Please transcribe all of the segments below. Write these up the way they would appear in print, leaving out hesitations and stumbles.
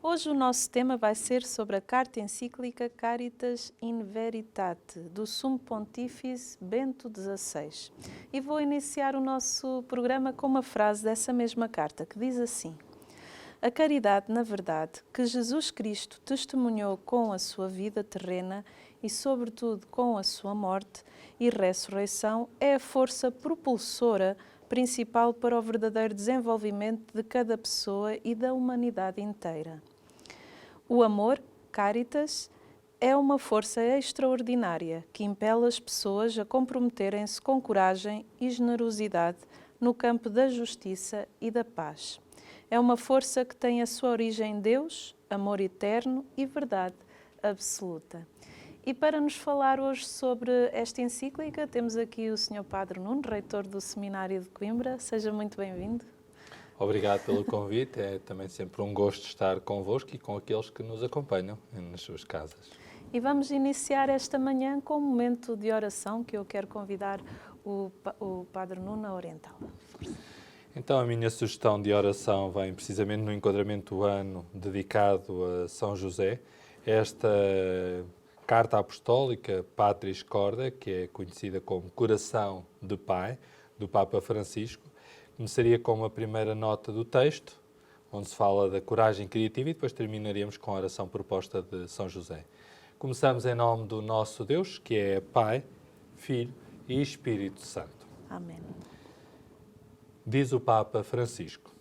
Hoje o nosso tema vai ser sobre a carta encíclica Caritas in Veritate, do Sumo Pontífice Bento XVI. E vou iniciar o nosso programa com uma frase dessa mesma carta, que diz assim: a caridade, na verdade, que Jesus Cristo testemunhou com a sua vida terrena e, sobretudo, com a sua morte e ressurreição, é a força propulsora principal para o verdadeiro desenvolvimento de cada pessoa e da humanidade inteira. O amor, caritas, é uma força extraordinária que impele as pessoas a comprometerem-se com coragem e generosidade no campo da justiça e da paz. É uma força que tem a sua origem em Deus, amor eterno e verdade absoluta. E para nos falar hoje sobre esta encíclica, temos aqui o Sr. Padre Nuno, reitor do Seminário de Coimbra. Seja muito bem-vindo. Obrigado pelo convite. É também sempre um gosto estar convosco e com aqueles que nos acompanham nas suas casas. E vamos iniciar esta manhã com um momento de oração que eu quero convidar o Padre Nuno a orientá-lo. Então, a minha sugestão de oração vem precisamente no enquadramento do ano dedicado a São José. Esta carta apostólica Patris Corde, que é conhecida como Coração de Pai, do Papa Francisco, começaria com uma primeira nota do texto, onde se fala da coragem criativa, e depois terminaríamos com a oração proposta de São José. Começamos em nome do nosso Deus, que é Pai, Filho e Espírito Santo. Amém. Diz o Papa Francisco: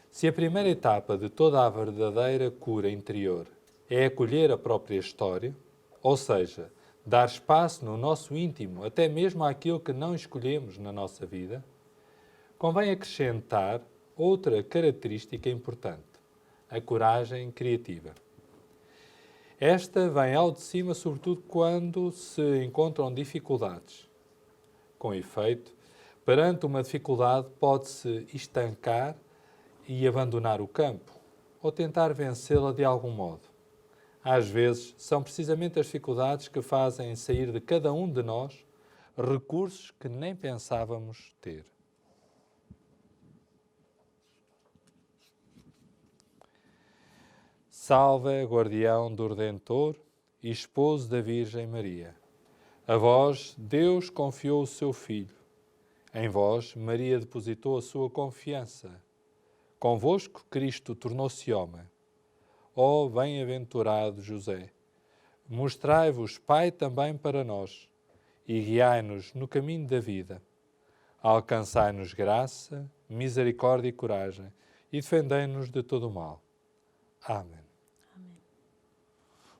se a primeira etapa de toda a verdadeira cura interior é acolher a própria história, ou seja, dar espaço no nosso íntimo, até mesmo àquilo que não escolhemos na nossa vida, convém acrescentar outra característica importante: a coragem criativa. Esta vem ao de cima, sobretudo quando se encontram dificuldades. Com efeito, perante uma dificuldade pode-se estancar e abandonar o campo, ou tentar vencê-la de algum modo. Às vezes, são precisamente as dificuldades que fazem sair de cada um de nós recursos que nem pensávamos ter. Salve, guardião do Redentor e esposo da Virgem Maria. A vós, Deus confiou o seu Filho. Em vós, Maria depositou a sua confiança. Convosco, Cristo tornou-se homem. Ó bem-aventurado José, mostrai-vos Pai também para nós e guiai-nos no caminho da vida. Alcançai-nos graça, misericórdia e coragem e defendei-nos de todo o mal. Amém.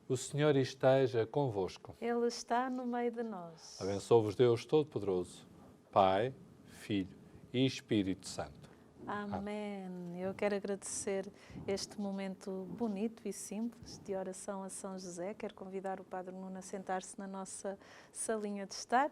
O Senhor esteja convosco. Ele está no meio de nós. Abençoe-vos Deus Todo-Poderoso, Pai, Filho e Espírito Santo. Amém. Eu quero agradecer este momento bonito e simples de oração a São José. Quero convidar o Padre Nuno a sentar-se na nossa salinha de estar.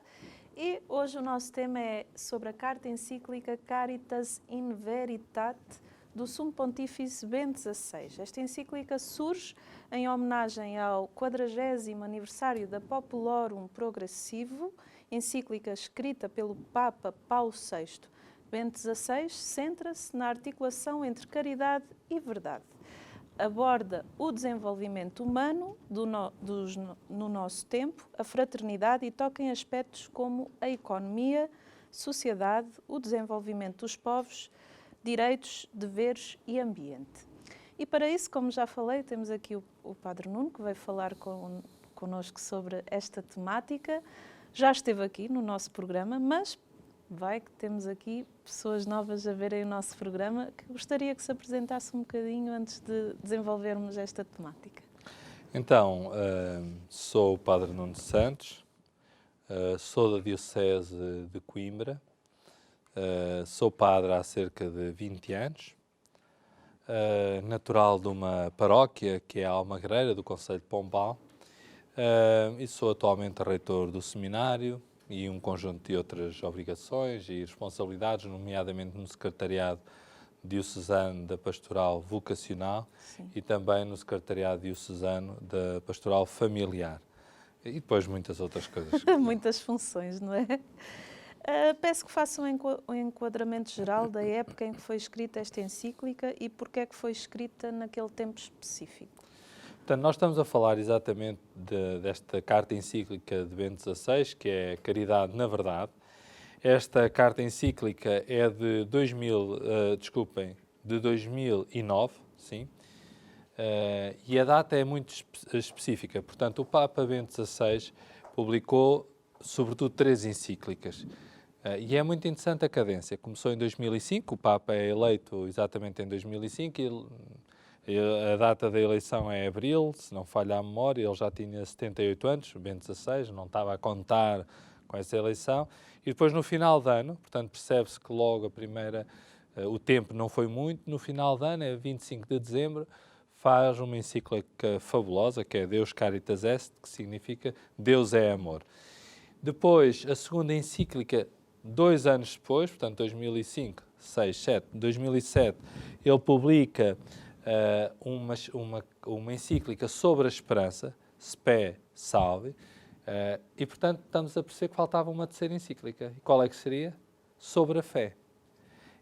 E hoje o nosso tema é sobre a carta encíclica Caritas in Veritate, do Sumo Pontífice Bento XVI. Esta encíclica surge em homenagem ao 40º aniversário da Populorum Progressivo, encíclica escrita pelo Papa Paulo VI. Bento XVI centra-se na articulação entre caridade e verdade. Aborda o desenvolvimento humano no nosso tempo, a fraternidade e toca em aspectos como a economia, sociedade, o desenvolvimento dos povos, direitos, deveres e ambiente. E para isso, como já falei, temos aqui o Padre Nuno, que vai falar connosco sobre esta temática. Já esteve aqui no nosso programa, mas vai que temos aqui pessoas novas a verem o nosso programa, que gostaria que se apresentasse um bocadinho antes de desenvolvermos esta temática. Então, sou o Padre Nuno Santos, sou da Diocese de Coimbra, sou padre há cerca de 20 anos, natural de uma paróquia que é a Almagreira, do concelho de Pombal, e sou atualmente reitor do seminário e um conjunto de outras obrigações e responsabilidades, nomeadamente no secretariado diocesano da Pastoral Vocacional. Sim. E também no secretariado diocesano da Pastoral Familiar. E depois muitas outras coisas. Muitas funções, não é? Peço que faça um enquadramento geral da época em que foi escrita esta encíclica e porque é que foi escrita naquele tempo específico. Portanto, nós estamos a falar exatamente desta carta encíclica de Bento XVI, que é Caridade na Verdade. Esta carta encíclica é de 2009, sim. E a data é muito específica. Portanto, o Papa Bento XVI publicou, sobretudo, 3 encíclicas. E é muito interessante a cadência. Começou em 2005, o Papa é eleito exatamente em 2005 e a data da eleição é abril, se não falha a memória. Ele já tinha 78 anos, Bento XVI, não estava a contar com essa eleição. E depois, no final de ano, portanto, percebe-se que logo o tempo não foi muito, no final de ano, é 25 de dezembro, faz uma encíclica fabulosa, que é Deus Caritas Est, que significa Deus é amor. Depois, a segunda encíclica, 2 anos depois, portanto, 2005, 6, 7, 2007, ele publica uma encíclica sobre a esperança, Spe Salve, e, portanto, estamos a perceber que faltava uma terceira encíclica. E qual é que seria? Sobre a fé.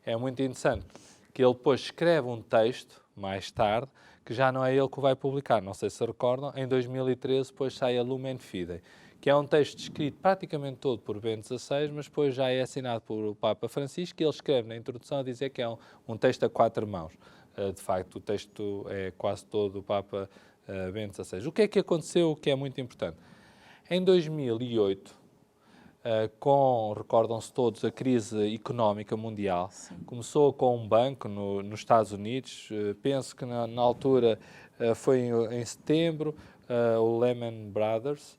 É muito interessante que ele depois escreve um texto, mais tarde, que já não é ele que o vai publicar. Não sei se recordam, em 2013 depois sai a Lumen Fidei, que é um texto escrito praticamente todo por Bento XVI, mas depois já é assinado por o Papa Francisco, e ele escreve na introdução a dizer que é um texto a 4 mãos. De facto, o texto é quase todo do Papa Bento XVI. O que é que aconteceu, o que é muito importante? Em 2008, recordam-se todos, a crise económica mundial, sim, começou com um banco nos Estados Unidos, penso que na altura foi em setembro, o Lehman Brothers.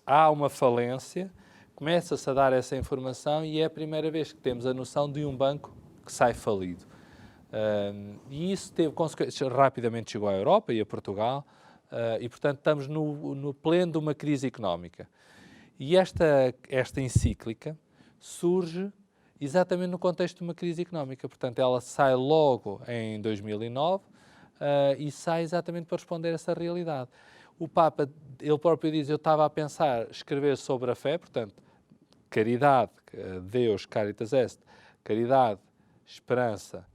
Há uma falência, começa-se a dar essa informação e é a primeira vez que temos a noção de um banco que sai falido. E isso teve consequências, rapidamente chegou à Europa e a Portugal, e portanto estamos no pleno de uma crise económica. E esta encíclica surge exatamente no contexto de uma crise económica. Portanto, ela sai logo em 2009 e sai exatamente para responder a essa realidade. O Papa, ele próprio diz, eu estava a pensar escrever sobre a fé, portanto, caridade, Deus, Caritas Est, caridade, esperança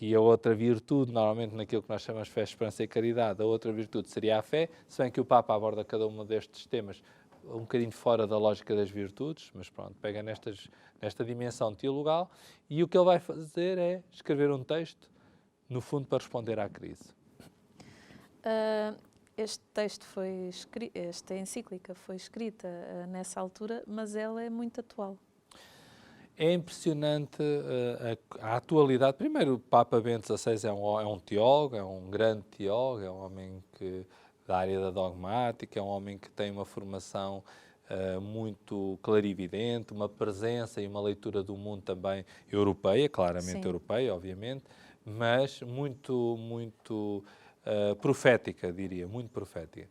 e a outra virtude, normalmente naquilo que nós chamamos de fé, esperança e caridade, a outra virtude seria a fé, se bem que o Papa aborda cada um destes temas um bocadinho fora da lógica das virtudes, mas pronto, pega nesta dimensão teologal, e o que ele vai fazer é escrever um texto, no fundo, para responder à crise. Esta encíclica foi escrita nessa altura, mas ela é muito atual. É impressionante a atualidade. Primeiro, o Papa Bento XVI é um teólogo, é um grande teólogo, é um homem da área da dogmática, é um homem que tem uma formação muito clarividente, uma presença e uma leitura do mundo também europeia, claramente, sim, europeia, obviamente, mas muito profética, diria, muito profética.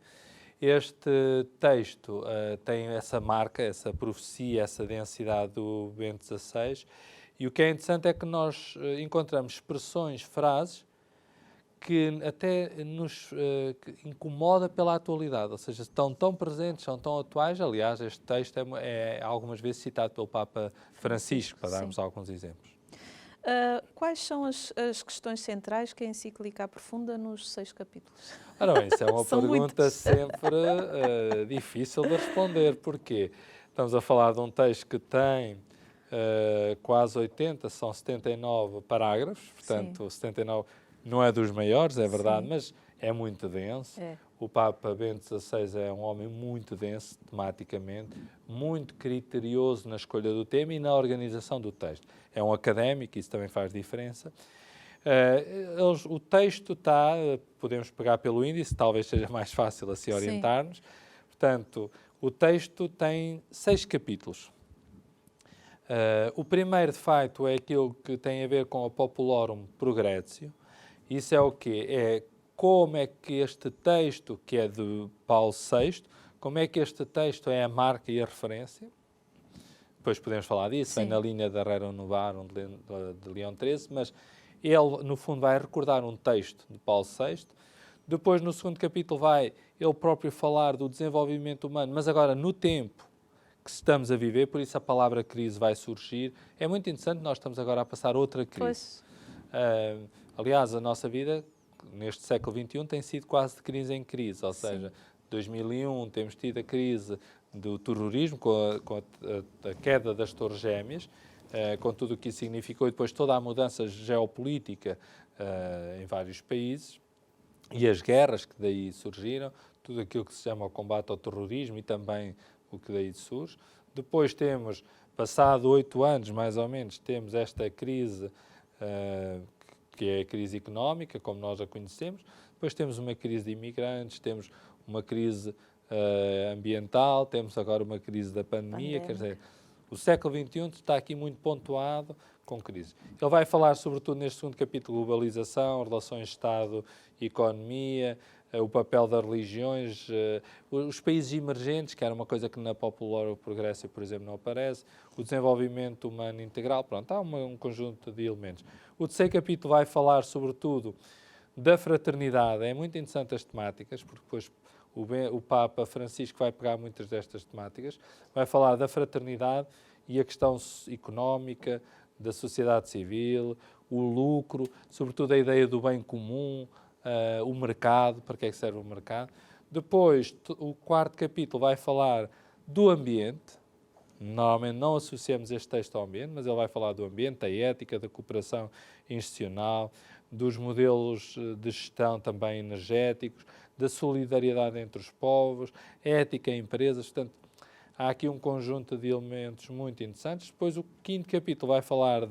Este texto tem essa marca, essa profecia, essa densidade do Bento XVI, e o que é interessante é que nós encontramos expressões, frases, que até nos incomoda pela atualidade, ou seja, estão tão presentes, são tão atuais. Aliás, este texto é algumas vezes citado pelo Papa Francisco, para darmos, sim, alguns exemplos. Quais são as questões centrais que a encíclica aprofunda nos 6 capítulos? Ora bem, isso é uma pergunta sempre difícil de responder. Porquê? Estamos a falar de um texto que tem quase 80, são 79 parágrafos, portanto, sim, 79 não é dos maiores, é verdade, sim, mas é muito denso. É. O Papa Bento XVI é um homem muito denso tematicamente, muito criterioso na escolha do tema e na organização do texto. É um académico, isso também faz diferença. O texto está, podemos pegar pelo índice, talvez seja mais fácil assim orientar-nos. Portanto, o texto tem 6 capítulos. O primeiro, de facto, é aquilo que tem a ver com a Populorum Progressio. Isso é o quê? É como é que este texto, que é de Paulo VI, como é que este texto é a marca e a referência? Depois podemos falar disso, vem na linha da Rerum Novarum de Leão XIII, mas ele, no fundo, vai recordar um texto de Paulo VI. Depois, no segundo capítulo, vai ele próprio falar do desenvolvimento humano, mas agora no tempo que estamos a viver, por isso a palavra crise vai surgir. É muito interessante, nós estamos agora a passar outra crise. Pois. Aliás, a nossa vida, neste século XXI, tem sido quase de crise em crise, ou seja, 2001 temos tido a crise do terrorismo, com a queda das Torres Gêmeas, com tudo o que isso significou, e depois toda a mudança geopolítica em vários países, e as guerras que daí surgiram, tudo aquilo que se chama o combate ao terrorismo e também o que daí surge. Depois temos, passado 8 anos mais ou menos, temos esta crise, que é a crise económica, como nós a conhecemos. Depois temos uma crise de imigrantes, temos uma crise ambiental, temos agora uma crise da pandemia. Quer dizer, o século XXI está aqui muito pontuado com crise. Ele vai falar, sobretudo, neste segundo capítulo, globalização, relações Estado e economia, o papel das religiões, os países emergentes, que era uma coisa que na Popular Progressive, por exemplo, não aparece, o desenvolvimento humano integral. Pronto, há um conjunto de elementos. O terceiro capítulo vai falar, sobretudo, da fraternidade. É muito interessante as temáticas, porque depois o Papa Francisco vai pegar muitas destas temáticas, vai falar da fraternidade e a questão económica, da sociedade civil, o lucro, sobretudo a ideia do bem comum, o mercado, para que é que serve o mercado. Depois, o quarto capítulo vai falar do ambiente. Normalmente não associamos este texto ao ambiente, mas ele vai falar do ambiente, da ética, da cooperação institucional, dos modelos de gestão também energéticos, da solidariedade entre os povos, ética em empresas. Portanto, há aqui um conjunto de elementos muito interessantes. Depois, o quinto capítulo vai falar,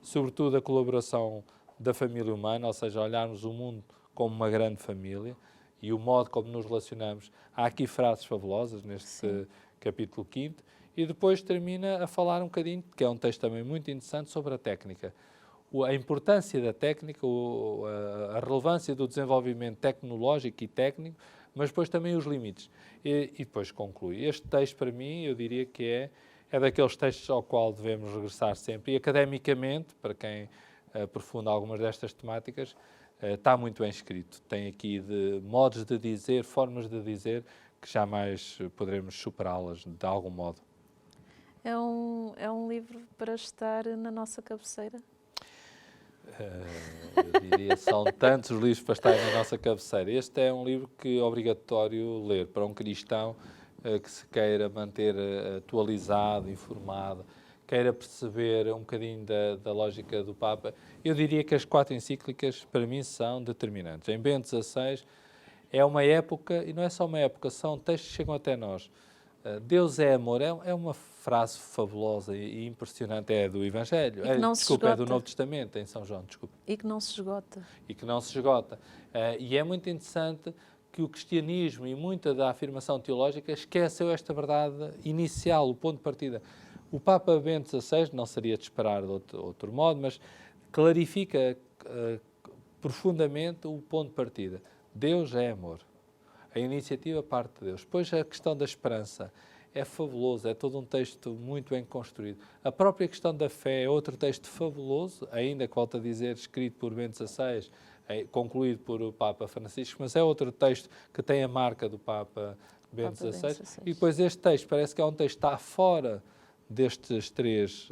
sobretudo, da colaboração da família humana, ou seja, olharmos o mundo como uma grande família e o modo como nos relacionamos. Há aqui frases fabulosas neste capítulo quinto. E depois termina a falar um bocadinho, que é um texto também muito interessante, sobre a técnica. A importância da técnica, a relevância do desenvolvimento tecnológico e técnico, mas depois também os limites. E depois conclui. Este texto, para mim, eu diria que é daqueles textos ao qual devemos regressar sempre. E academicamente, para quem aprofunda algumas destas temáticas, está muito bem escrito. Tem aqui modos de dizer, formas de dizer, que jamais poderemos superá-las de algum modo. É um livro para estar na nossa cabeceira? Eu diria, são tantos os livros para estarem na nossa cabeceira. Este é um livro que é obrigatório ler para um cristão que se queira manter atualizado, informado, queira perceber um bocadinho da lógica do Papa. Eu diria que as 4 encíclicas, para mim, são determinantes. Em Bento XVI é uma época, e não é só uma época, são textos que chegam até nós. Deus é amor, é uma frase fabulosa e impressionante, é do Evangelho. Desculpa, é do Novo Testamento, em São João, desculpa. E que não se esgota. E que não se esgota. E é muito interessante que o cristianismo e muita da afirmação teológica esqueceu esta verdade inicial, o ponto de partida. O Papa Bento XVI, não seria de esperar de outro modo, mas clarifica profundamente o ponto de partida. Deus é amor. A iniciativa parte de Deus. Depois a questão da esperança é fabuloso, é todo um texto muito bem construído. A própria questão da fé é outro texto fabuloso, ainda que volto a dizer, escrito por Bento XVI, concluído por o Papa Francisco, mas é outro texto que tem a marca do Papa Bento XVI. E depois este texto parece que é um texto que está fora destas três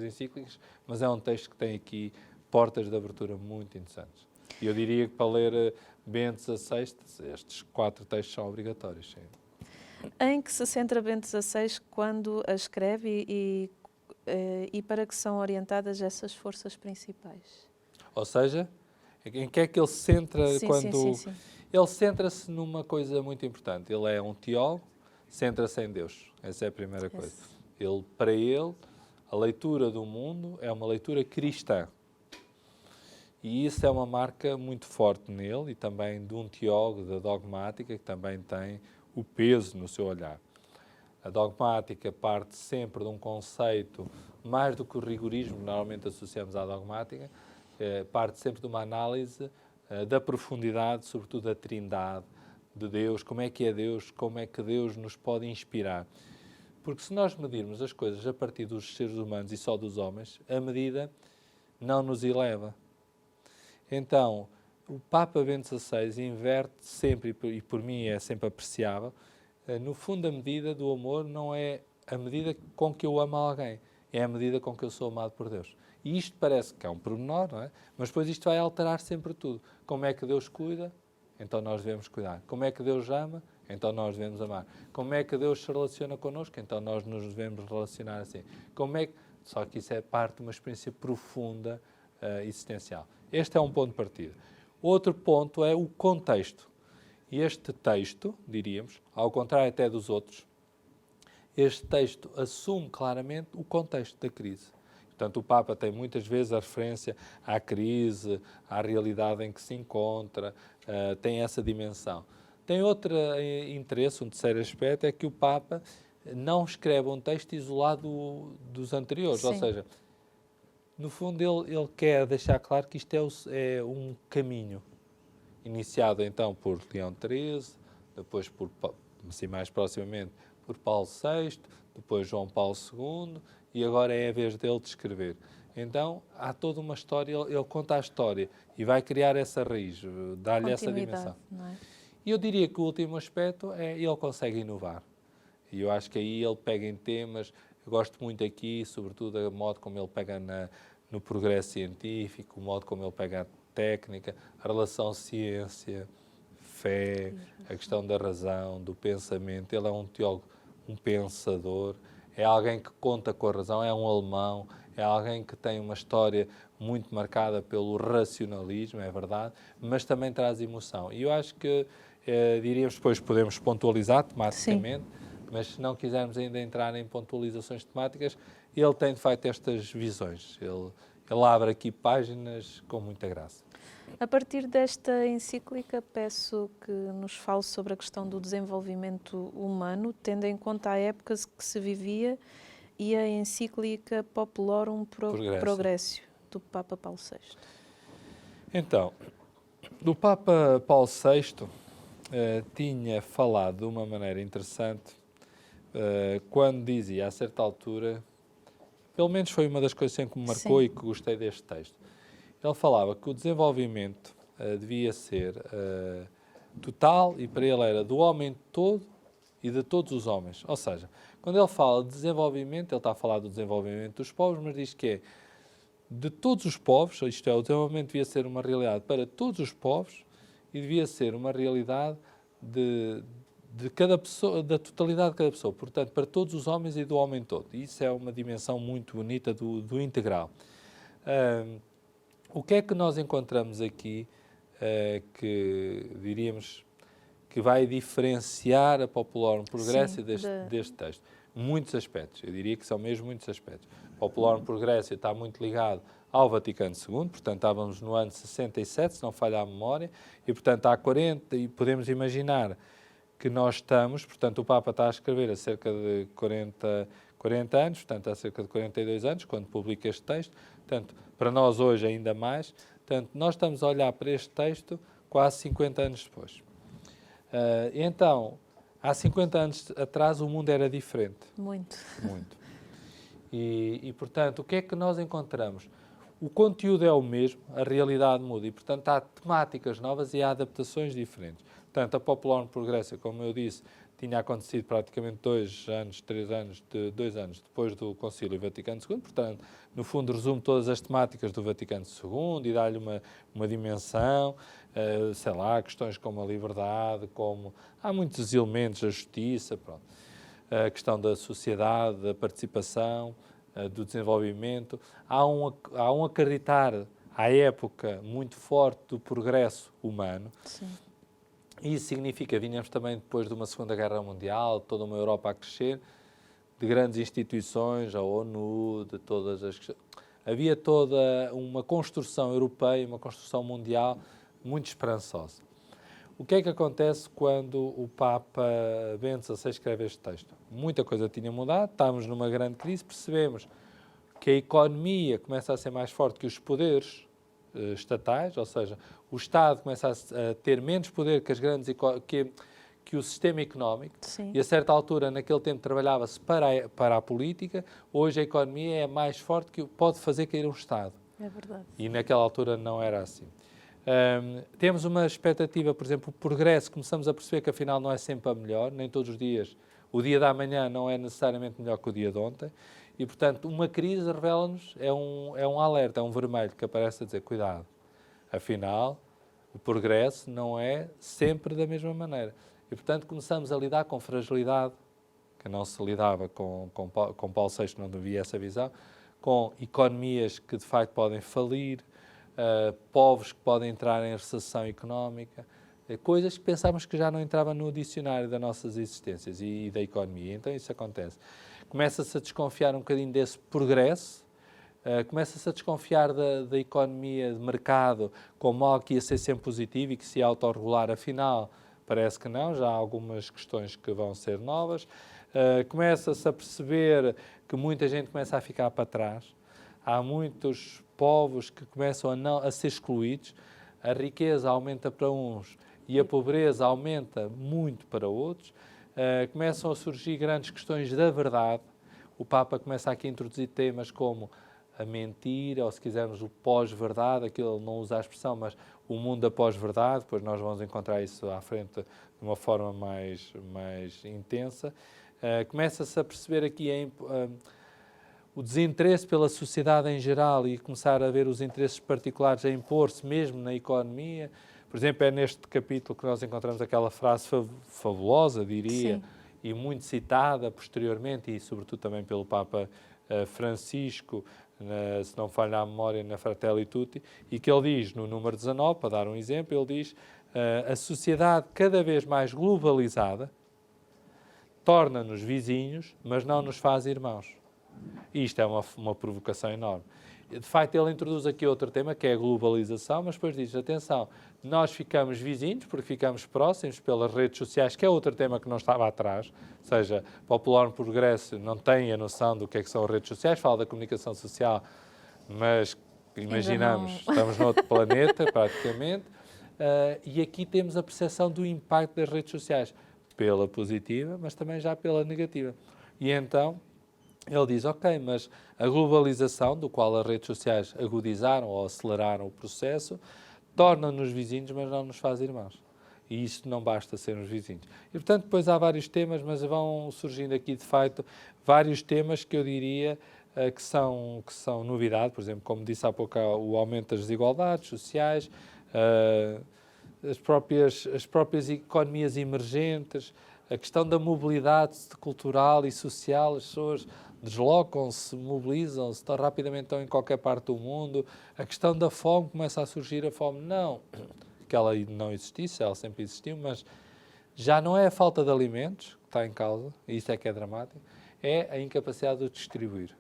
encíclicas, mas é um texto que tem aqui portas de abertura muito interessantes. E eu diria que para ler Bento XVI, estes 4 textos são obrigatórios. Sim. Em que se centra Bento XVI quando a escreve e para que são orientadas essas forças principais? Ou seja, em que é que ele se centra quando... Sim. Ele centra-se numa coisa muito importante. Ele é um teólogo, centra-se em Deus. Essa é a primeira coisa. Para ele, a leitura do mundo é uma leitura cristã. E isso é uma marca muito forte nele e também de um teólogo da dogmática que também tem o peso no seu olhar. A dogmática parte sempre de um conceito, mais do que o rigorismo que normalmente associamos à dogmática, parte sempre de uma análise da profundidade, sobretudo da trindade de Deus, como é que Deus nos pode inspirar. Porque se nós medirmos as coisas a partir dos seres humanos e só dos homens, a medida não nos eleva. Então, o Papa Bento XVI inverte sempre, e por mim é sempre apreciável, no fundo a medida do amor não é a medida com que eu amo alguém, é a medida com que eu sou amado por Deus. E isto parece que é um pormenor, não é? Mas depois isto vai alterar sempre tudo. Como é que Deus cuida? Então nós devemos cuidar. Como é que Deus ama? Então nós devemos amar. Como é que Deus se relaciona connosco? Então nós nos devemos relacionar assim. Só que isso é parte de uma experiência profunda, existencial. Este é um ponto de partida. Outro ponto é o contexto. E este texto, diríamos, ao contrário até dos outros, este texto assume claramente o contexto da crise. Portanto, o Papa tem muitas vezes a referência à crise, à realidade em que se encontra, tem essa dimensão. Tem outro interesse, um terceiro aspecto, é que o Papa não escreve um texto isolado dos anteriores. Sim. Ou seja, no fundo ele quer deixar claro que isto é um caminho iniciado então por Leão XIII, depois assim, mais proximamente por Paulo VI, depois João Paulo II, e agora é a vez dele de escrever. Então, há toda uma história, ele conta a história e vai criar essa raiz, dar-lhe essa dimensão. Não é? E eu diria que o último aspecto é ele consegue inovar. E eu acho que aí ele pega em temas, eu gosto muito aqui, sobretudo, o modo como ele pega no progresso científico, o modo como ele pega a técnica, a relação ciência, fé, a questão da razão, do pensamento. Ele é um teólogo, um pensador, é alguém que conta com a razão, é um alemão, é alguém que tem uma história muito marcada pelo racionalismo, é verdade, mas também traz emoção. E eu acho que, diríamos, depois podemos pontualizar tematicamente, sim, mas se não quisermos ainda entrar em pontualizações temáticas, ele tem de facto estas visões. Ele abre aqui páginas com muita graça. A partir desta encíclica, peço que nos fale sobre a questão do desenvolvimento humano, tendo em conta a época que se vivia e a encíclica Populorum Progressio, do Papa Paulo VI. Então, do Papa Paulo VI tinha falado de uma maneira interessante quando dizia, a certa altura, pelo menos foi uma das coisas que me marcou, sim, e que gostei deste texto. Ele falava que o desenvolvimento devia ser total e para ele era do homem todo e de todos os homens. Ou seja, quando ele fala de desenvolvimento, ele está a falar do desenvolvimento dos povos, mas diz que é de todos os povos, isto é, o desenvolvimento devia ser uma realidade para todos os povos e devia ser uma realidade de cada pessoa, da totalidade de cada pessoa, portanto, para todos os homens e do homem todo. Isso é uma dimensão muito bonita do integral. O que é que nós encontramos aqui que diríamos que vai diferenciar a Populorum Progressio deste texto? Muitos aspectos, eu diria que são mesmo muitos aspectos. Populorum Progressio está muito ligado ao Vaticano II, portanto estávamos no ano 67, se não falha a memória, e portanto há 40, e podemos imaginar que nós estamos, portanto o Papa está a escrever há cerca de 40 anos, portanto há cerca de 42 anos, quando publica este texto, portanto para nós hoje ainda mais, portanto nós estamos a olhar para este texto quase 50 anos depois. Então, há 50 anos atrás o mundo era diferente. Muito. Muito. E, portanto, o que é que nós encontramos? O conteúdo é o mesmo, a realidade muda e, portanto, há temáticas novas e há adaptações diferentes. Portanto, a Populorum Progressio, como eu disse, tinha acontecido praticamente 2 anos depois do Concílio Vaticano II, portanto, no fundo, resume todas as temáticas do Vaticano II e dá-lhe uma dimensão, sei lá, questões como a liberdade, há muitos elementos, a justiça, pronto. A questão da sociedade, da participação, do desenvolvimento. Há um acreditar, à época, muito forte do progresso humano. Sim. Isso significa, vinhamos também depois de uma Segunda Guerra Mundial, toda uma Europa a crescer, de grandes instituições, a ONU, de todas as... Havia toda uma construção europeia, uma construção mundial muito esperançosa. O que é que acontece quando o Papa Bento XVI escreve este texto? Muita coisa tinha mudado, estávamos numa grande crise, percebemos que a economia começa a ser mais forte que os poderes estatais, ou seja, o Estado começa a ter menos poder que as grandes que o sistema económico. Sim. E a certa altura, naquele tempo, trabalhava-se para a política, hoje a economia é mais forte que pode fazer cair um Estado. É verdade. E naquela altura não era assim. Temos uma expectativa, por exemplo, o progresso, começamos a perceber que afinal não é sempre a melhor, nem todos os dias o dia da amanhã não é necessariamente melhor que o dia de ontem. E, portanto, uma crise revela-nos, é um alerta, é um vermelho que aparece a dizer, cuidado, afinal, o progresso não é sempre da mesma maneira. E, portanto, começamos a lidar com fragilidade, que não se lidava com Paulo VI, não havia essa visão, com economias que, de facto, podem falir, povos que podem entrar em recessão económica, coisas que pensávamos que já não entravam no dicionário das nossas existências e da economia. Então, isso acontece. Começa-se a desconfiar um bocadinho desse progresso, começa-se a desconfiar da economia de mercado como algo que ia ser sempre positivo e que se ia autorregular, afinal, parece que não, já há algumas questões que vão ser novas. Começa-se a perceber que muita gente começa a ficar para trás, há muitos povos que começam a ser excluídos, a riqueza aumenta para uns e a pobreza aumenta muito para outros. Começam a surgir grandes questões da verdade. O Papa começa aqui a introduzir temas como a mentira, ou se quisermos o pós-verdade, aquilo não usa a expressão, mas o mundo da pós-verdade, depois nós vamos encontrar isso à frente de uma forma mais intensa. Começa-se a perceber aqui o desinteresse pela sociedade em geral e começar a ver os interesses particulares a impor-se mesmo na economia. Por exemplo, é neste capítulo que nós encontramos aquela frase fabulosa, diria, Sim. e muito citada posteriormente, e sobretudo também pelo Papa Francisco, se não falha a memória, na Fratelli Tutti, e que ele diz, no número 19, para dar um exemplo, ele diz a sociedade cada vez mais globalizada torna-nos vizinhos, mas não nos faz irmãos. E isto é uma provocação enorme. De facto, ele introduz aqui outro tema, que é a globalização, mas depois diz, atenção, nós ficamos vizinhos, porque ficamos próximos pelas redes sociais, que é outro tema que não estava atrás, ou seja, Popular Progresso não tem a noção do que é que são as redes sociais, fala da comunicação social, mas imaginamos, estamos noutro planeta, praticamente, e aqui temos a percepção do impacto das redes sociais, pela positiva, mas também já pela negativa. E então, ele diz, ok, mas a globalização, do qual as redes sociais agudizaram ou aceleraram o processo, torna-nos vizinhos, mas não nos faz irmãos. E isso não basta sermos vizinhos. E, portanto, depois há vários temas, mas vão surgindo aqui, de facto, vários temas que eu diria que são novidade. Por exemplo, como disse há pouco, o aumento das desigualdades sociais, as próprias economias emergentes, a questão da mobilidade cultural e social, as pessoas deslocam-se, mobilizam-se, tão rapidamente estão em qualquer parte do mundo. A questão da fome começa a surgir, a fome não que ela não existisse, ela sempre existiu, mas já não é a falta de alimentos que está em causa, e isso é que é dramático, é a incapacidade de distribuir.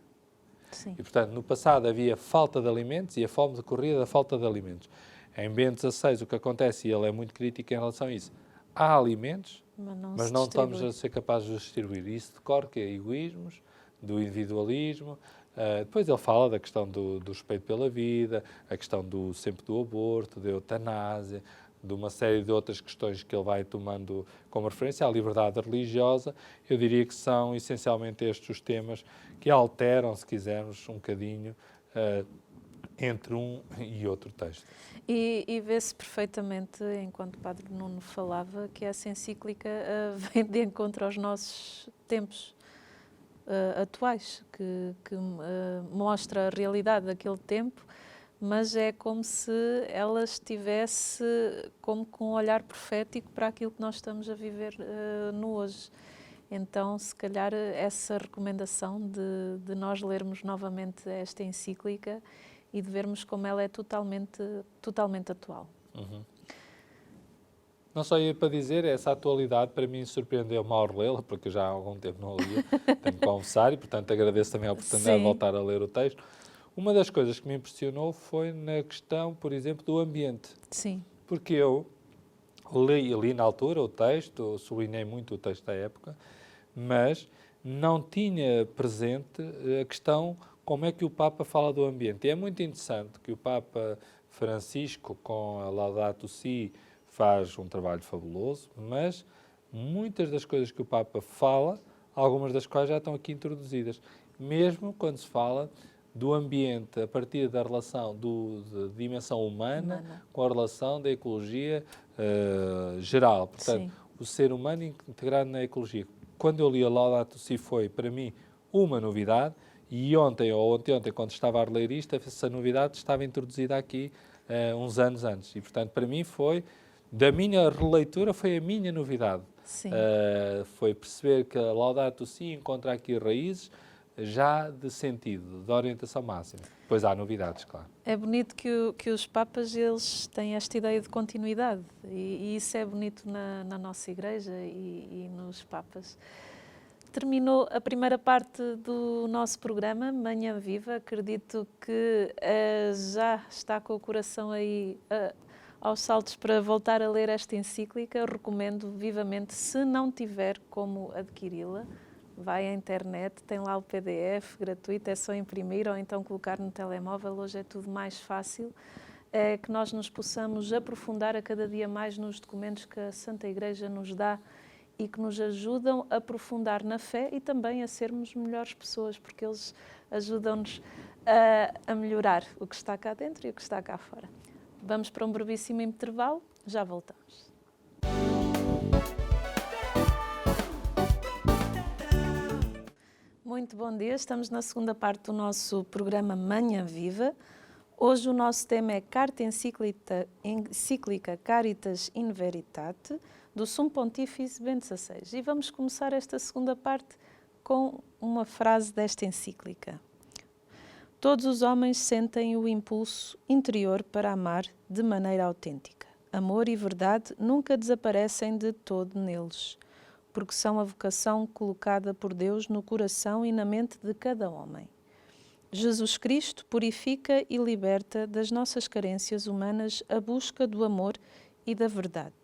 Sim. E, portanto, no passado havia falta de alimentos e a fome decorria da falta de alimentos. Em Bento XVI o que acontece, e ele é muito crítico em relação a isso, há alimentos, mas não estamos a ser capazes de os distribuir. Isso decorre que é egoísmos, do individualismo. Depois ele fala da questão do respeito pela vida, a questão sempre do aborto, da eutanásia, de uma série de outras questões que ele vai tomando como referência, a liberdade religiosa. Eu diria que são essencialmente estes os temas que alteram, se quisermos, um bocadinho entre um e outro texto. E vê-se perfeitamente, enquanto o Padre Nuno falava, que essa encíclica vem de encontro aos nossos tempos atuais, que mostra a realidade daquele tempo, mas é como se ela estivesse como com um olhar profético para aquilo que nós estamos a viver no hoje. Então, se calhar, essa recomendação de nós lermos novamente esta encíclica e de vermos como ela é totalmente atual. Uhum. Não só ia para dizer, essa atualidade para mim surpreendeu-me ao relê-la, porque já há algum tempo não a lia, tenho que confessar, e portanto agradeço também a oportunidade de voltar a ler o texto. Uma das coisas que me impressionou foi na questão, por exemplo, do ambiente. Sim. Porque eu li na altura o texto, sublinhei muito o texto da época, mas não tinha presente a questão como é que o Papa fala do ambiente. E é muito interessante que o Papa Francisco, com a Laudato Si, faz um trabalho fabuloso, mas muitas das coisas que o Papa fala, algumas das quais já estão aqui introduzidas. Mesmo quando se fala do ambiente a partir da relação da dimensão humana com a relação da ecologia geral. Portanto, o ser humano integrado na ecologia. quando eu li a Laudato Si foi, para mim, uma novidade, e ontem ou anteontem, quando estava a ler isto, essa novidade estava introduzida aqui uns anos antes. E, portanto, para mim foi, da minha releitura, foi a minha novidade. Sim. Foi perceber que a Laudato Si encontra aqui raízes já de sentido, de orientação máxima. Pois há novidades, claro. É bonito que os Papas, eles têm esta ideia de continuidade, e isso é bonito na nossa Igreja e nos Papas. Terminou a primeira parte do nosso programa, Manhã Viva. Acredito que já está com o coração aí aos saltos para voltar a ler esta encíclica. Eu recomendo vivamente, se não tiver como adquiri-la, vai à internet, tem lá o PDF gratuito, é só imprimir ou então colocar no telemóvel. Hoje é tudo mais fácil, que nós nos possamos aprofundar a cada dia mais nos documentos que a Santa Igreja nos dá e que nos ajudam a aprofundar na fé e também a sermos melhores pessoas, porque eles ajudam-nos a melhorar o que está cá dentro e o que está cá fora. Vamos para um brevíssimo intervalo, já voltamos. Muito bom dia, estamos na segunda parte do nosso programa Manhã Viva. Hoje o nosso tema é Carta Encíclica Caritas in Veritate, do Sumo Pontífice Bento XVI. E vamos começar esta segunda parte com uma frase desta encíclica. Todos os homens sentem o impulso interior para amar de maneira autêntica. Amor e verdade nunca desaparecem de todo neles, porque são a vocação colocada por Deus no coração e na mente de cada homem. Jesus Cristo purifica e liberta das nossas carências humanas a busca do amor e da verdade.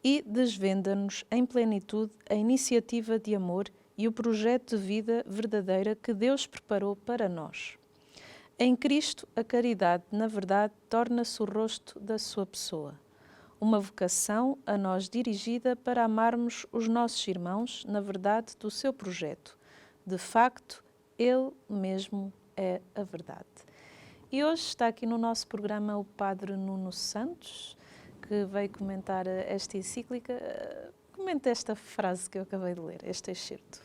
E desvenda-nos em plenitude a iniciativa de amor e o projeto de vida verdadeira que Deus preparou para nós. Em Cristo, a caridade, na verdade, torna-se o rosto da sua pessoa. Uma vocação a nós dirigida para amarmos os nossos irmãos na verdade do seu projeto. De facto, Ele mesmo é a verdade. E hoje está aqui no nosso programa o Padre Nuno Santos, que veio comentar esta encíclica. Comenta esta frase que eu acabei de ler, este excerto.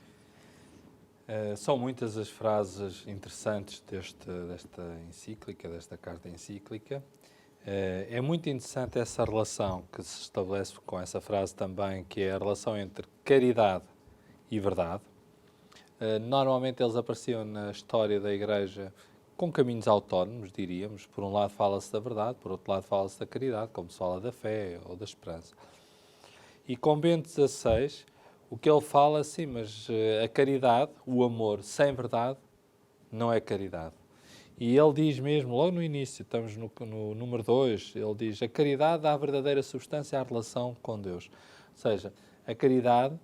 São muitas as frases interessantes desta encíclica, desta carta encíclica. É muito interessante essa relação que se estabelece com essa frase também, que é a relação entre caridade e verdade. Normalmente eles apareciam na história da Igreja com caminhos autónomos, diríamos. Por um lado fala-se da verdade, por outro lado fala-se da caridade, como se fala da fé ou da esperança. E com Bento XVI, o que ele fala, sim, mas a caridade, o amor sem verdade, não é caridade. E ele diz mesmo, logo no início, estamos no número 2, ele diz: a caridade dá a verdadeira substância à relação com Deus. Ou seja, a caridade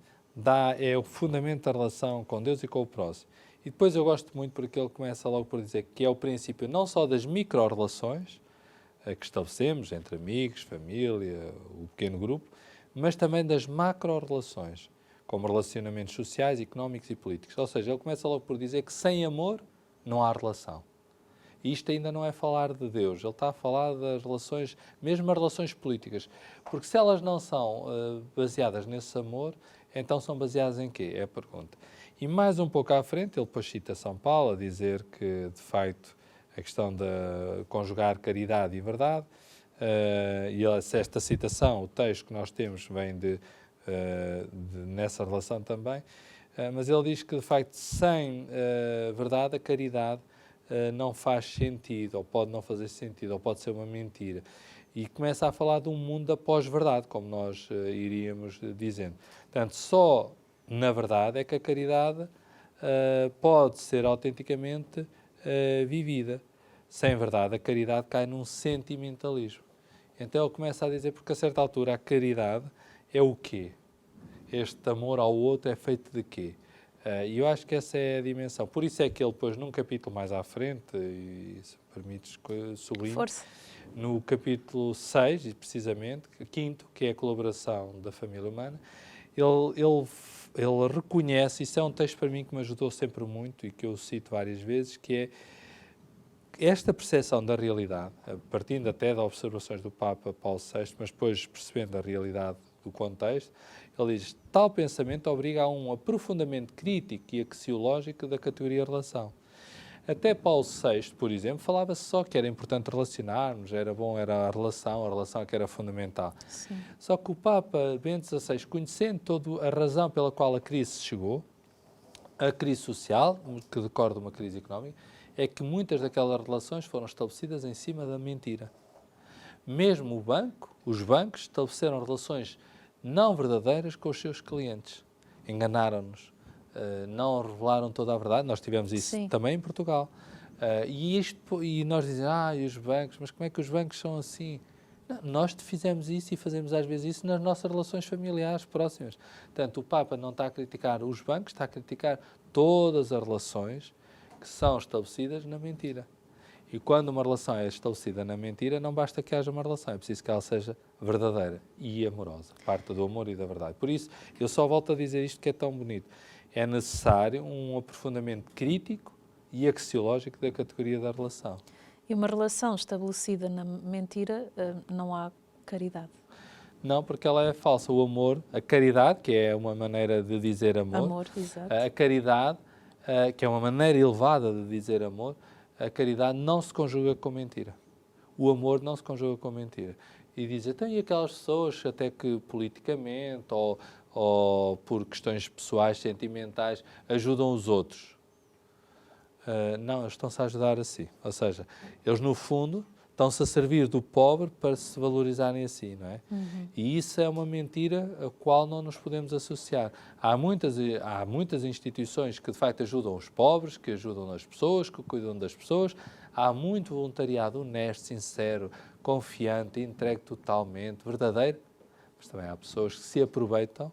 é o fundamento da relação com Deus e com o próximo. E depois eu gosto muito porque ele começa logo por dizer que é o princípio não só das micro-relações que estabelecemos entre amigos, família, o pequeno grupo, mas também das macro-relações, como relacionamentos sociais, económicos e políticos. Ou seja, ele começa logo por dizer que sem amor não há relação. E isto ainda não é falar de Deus, ele está a falar das relações, mesmo as relações políticas. Porque se elas não são baseadas nesse amor, então são baseadas em quê? É a pergunta. E mais um pouco à frente, ele depois cita São Paulo a dizer que, de facto, a questão de conjugar caridade e verdade, e esta citação, o texto que nós temos, vem nessa relação também, mas ele diz que, de facto, sem verdade, a caridade não faz sentido, ou pode não fazer sentido, ou pode ser uma mentira. E começa a falar de um mundo da pós-verdade, como nós iríamos dizendo. Portanto, só na verdade é que a caridade pode ser autenticamente vivida. Sem verdade, a caridade cai num sentimentalismo. Então ele começa a dizer, porque a certa altura a caridade é o quê? Este amor ao outro é feito de quê? E eu acho que essa é a dimensão. Por isso é que ele depois, num capítulo mais à frente, e se permites sublinho, Força. no capítulo 6, precisamente, quinto, que é a colaboração da família humana, ele reconhece, isso é um texto para mim que me ajudou sempre muito e que eu cito várias vezes, que é esta percepção da realidade, partindo até de observações do Papa Paulo VI, mas depois percebendo a realidade do contexto, ele diz, tal pensamento obriga a um aprofundamento crítico e axiológico da categoria relação. Até Paulo VI, por exemplo, falava-se só que era importante relacionarmos, era bom, era a relação é que era fundamental. Sim. Só que o Papa Bento XVI, conhecendo toda a razão pela qual a crise chegou, a crise social, que decorre de uma crise económica, é que muitas daquelas relações foram estabelecidas em cima da mentira. Mesmo os bancos estabeleceram relações não verdadeiras com os seus clientes. Enganaram-nos. Não revelaram toda a verdade. Nós tivemos isso Sim. também em Portugal. E nós dizemos, e os bancos, mas como é que os bancos são assim? Não, nós fizemos isso e fazemos às vezes isso nas nossas relações familiares próximas. Portanto, o Papa não está a criticar os bancos, está a criticar todas as relações que são estabelecidas na mentira. E quando uma relação é estabelecida na mentira, não basta que haja uma relação, é preciso que ela seja verdadeira e amorosa, parte do amor e da verdade. Por isso, eu só volto a dizer isto que é tão bonito. É necessário um aprofundamento crítico e axiológico da categoria da relação. E uma relação estabelecida na mentira, não há caridade. Não, porque ela é falsa. O amor, a caridade, que é uma maneira de dizer amor. Amor, exato. A caridade, que é uma maneira elevada de dizer amor, a caridade não se conjuga com mentira. O amor não se conjuga com mentira. E diz, então, e aquelas pessoas, até que politicamente ou por questões pessoais, sentimentais, ajudam os outros? Não, eles estão-se a ajudar a si. Ou seja, eles, no fundo, estão-se a servir do pobre para se valorizarem a si, não é? Uhum. E isso é uma mentira a qual não nos podemos associar. Há muitas instituições que, de facto, ajudam os pobres, que ajudam as pessoas, que cuidam das pessoas. Há muito voluntariado honesto, sincero, confiante, entregue totalmente, verdadeiro. Mas também há pessoas que se aproveitam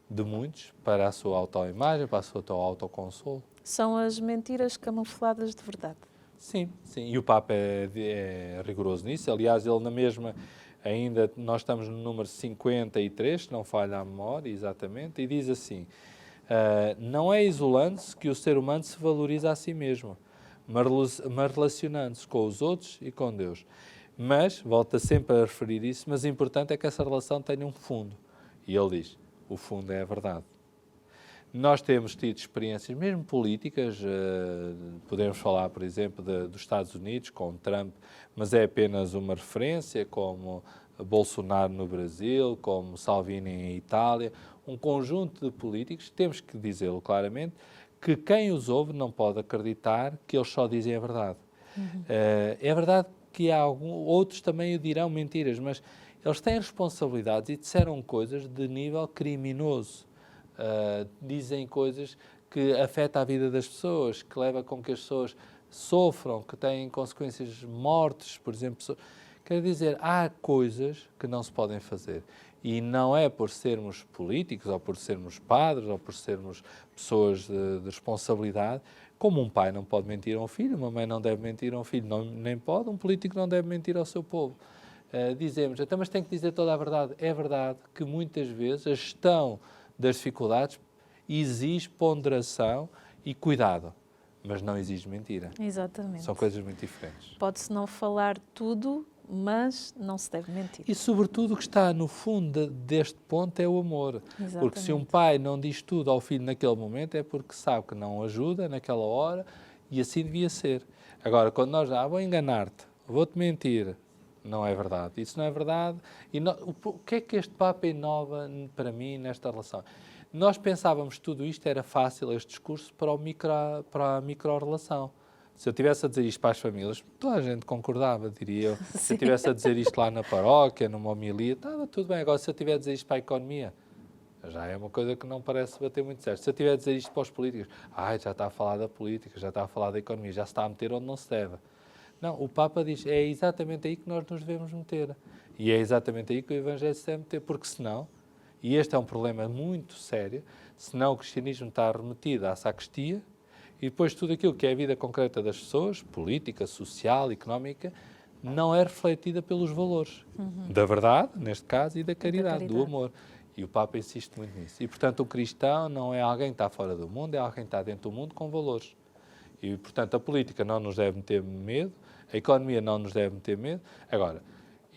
de muitos para a sua autoimagem, para o seu autoconsolo. São as mentiras camufladas de verdade. Sim, sim. E o Papa é rigoroso nisso. Aliás, ele na mesma, ainda nós estamos no número 53, se não falha a memória, exatamente, e diz assim, não é isolando-se que o ser humano se valoriza a si mesmo, mas relacionando-se com os outros e com Deus. Mas, volta sempre a referir isso, mas o importante é que essa relação tenha um fundo. E ele diz, o fundo é a verdade. Nós temos tido experiências, mesmo políticas, podemos falar, por exemplo, dos Estados Unidos, com Trump, mas é apenas uma referência, como Bolsonaro no Brasil, como Salvini em Itália, um conjunto de políticos, temos que dizê-lo claramente, que quem os ouve não pode acreditar que eles só dizem a verdade. Uhum. É verdade que outros também o dirão mentiras, mas eles têm responsabilidades e disseram coisas de nível criminoso. Dizem coisas que afetam a vida das pessoas, que levam com que as pessoas sofram, que têm consequências mortes, por exemplo. Quer dizer, há coisas que não se podem fazer. E não é por sermos políticos, ou por sermos padres, ou por sermos pessoas de responsabilidade, como um pai não pode mentir a um filho, uma mãe não deve mentir a um filho, nem pode, um político não deve mentir ao seu povo. Dizemos, então, mas tem que dizer toda a verdade. É verdade que muitas vezes a gestão das dificuldades exige ponderação e cuidado, mas não exige mentira. Exatamente. São coisas muito diferentes. Pode-se não falar tudo, mas não se deve mentir. E, sobretudo, o que está no fundo deste ponto é o amor. Exatamente. Porque se um pai não diz tudo ao filho naquele momento é porque sabe que não ajuda naquela hora e assim devia ser. Agora, quando nós vou enganar-te, vou-te mentir, não é verdade. Isso não é verdade. E o que é que este Papa inova para mim nesta relação? Nós pensávamos que tudo isto era fácil, este discurso, para a micro-relação. Se eu estivesse a dizer isto para as famílias, toda a gente concordava, diria eu. Se eu estivesse a dizer isto lá na paróquia, numa homilia, estava tudo bem. Agora, se eu estiver a dizer isto para a economia, já é uma coisa que não parece bater muito certo. Se eu estiver a dizer isto para os políticos, já está a falar da política, já está a falar da economia, já se está a meter onde não se deve. Não, o Papa diz, é exatamente aí que nós nos devemos meter. E é exatamente aí que o Evangelho se deve meter, porque senão, e este é um problema muito sério, senão o cristianismo está remetido à sacristia e depois tudo aquilo que é a vida concreta das pessoas, política, social, económica, não é refletida pelos valores da verdade, neste caso, e da caridade, do amor. E o Papa insiste muito nisso. E, portanto, o cristão não é alguém que está fora do mundo, é alguém que está dentro do mundo com valores. E, portanto, a política não nos deve meter medo, a economia não nos deve meter medo. Agora,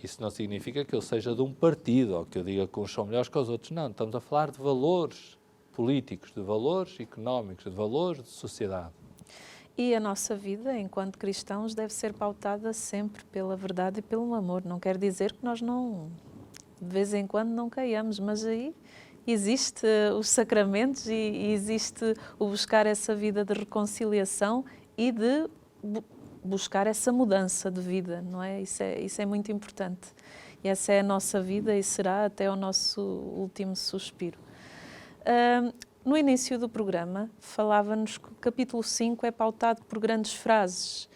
Isso não significa que eu seja de um partido ou que eu diga que uns são melhores que os outros. Não, estamos a falar de valores políticos, de valores económicos, de valores de sociedade. E a nossa vida, enquanto cristãos, deve ser pautada sempre pela verdade e pelo amor. Não quer dizer que nós não, de vez em quando, não caiamos, mas aí existe os sacramentos e existe o buscar essa vida de reconciliação e de buscar essa mudança de vida, não é? Isso é muito importante. E essa é a nossa vida e será até o nosso último suspiro. No início do programa, falava-nos que o capítulo 5 é pautado por grandes frases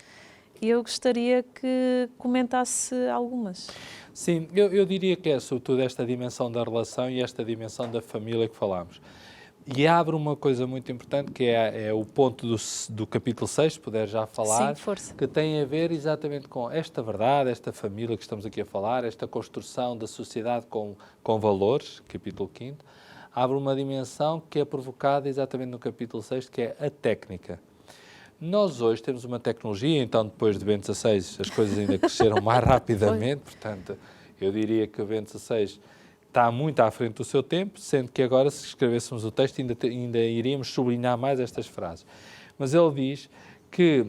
e eu gostaria que comentasse algumas. Sim, eu diria que é sobretudo esta dimensão da relação e esta dimensão da família que falámos. E abre uma coisa muito importante, que é o ponto do capítulo 6, se puder já falar, Sim, força. que tem a ver exatamente com esta verdade, esta família que estamos aqui a falar, esta construção da sociedade com valores, capítulo 5, abre uma dimensão que é provocada exatamente no capítulo 6, que é a técnica. Nós hoje temos uma tecnologia, então depois de Bento XVI as coisas ainda cresceram mais rapidamente, portanto eu diria que o Bento XVI está muito à frente do seu tempo, sendo que agora se escrevêssemos o texto ainda iríamos sublinhar mais estas frases. Mas ele diz que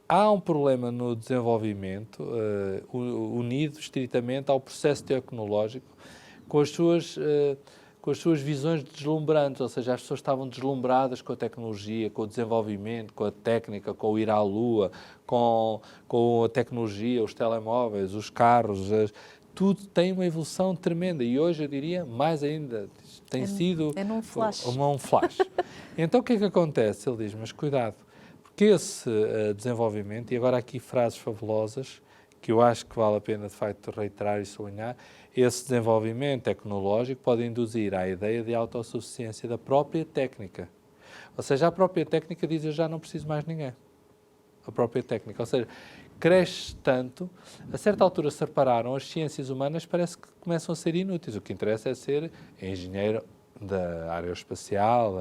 há um problema no desenvolvimento unido estritamente ao processo tecnológico com as suas visões deslumbrantes, ou seja, as pessoas estavam deslumbradas com a tecnologia, com o desenvolvimento, com a técnica, com o ir à Lua, com a tecnologia, os telemóveis, os carros, tudo tem uma evolução tremenda e hoje eu diria mais ainda, tem sido num flash. um flash. Então o que é que acontece? Ele diz, mas cuidado, porque esse desenvolvimento, e agora aqui frases fabulosas, que eu acho que vale a pena de facto reiterar e sublinhar, esse desenvolvimento tecnológico pode induzir à ideia de autossuficiência da própria técnica. Ou seja, a própria técnica diz, eu já não preciso mais de ninguém. A própria técnica. Ou seja, cresce tanto, a certa altura se repararam, as ciências humanas parece que começam a ser inúteis. O que interessa é ser engenheiro da aeroespacial,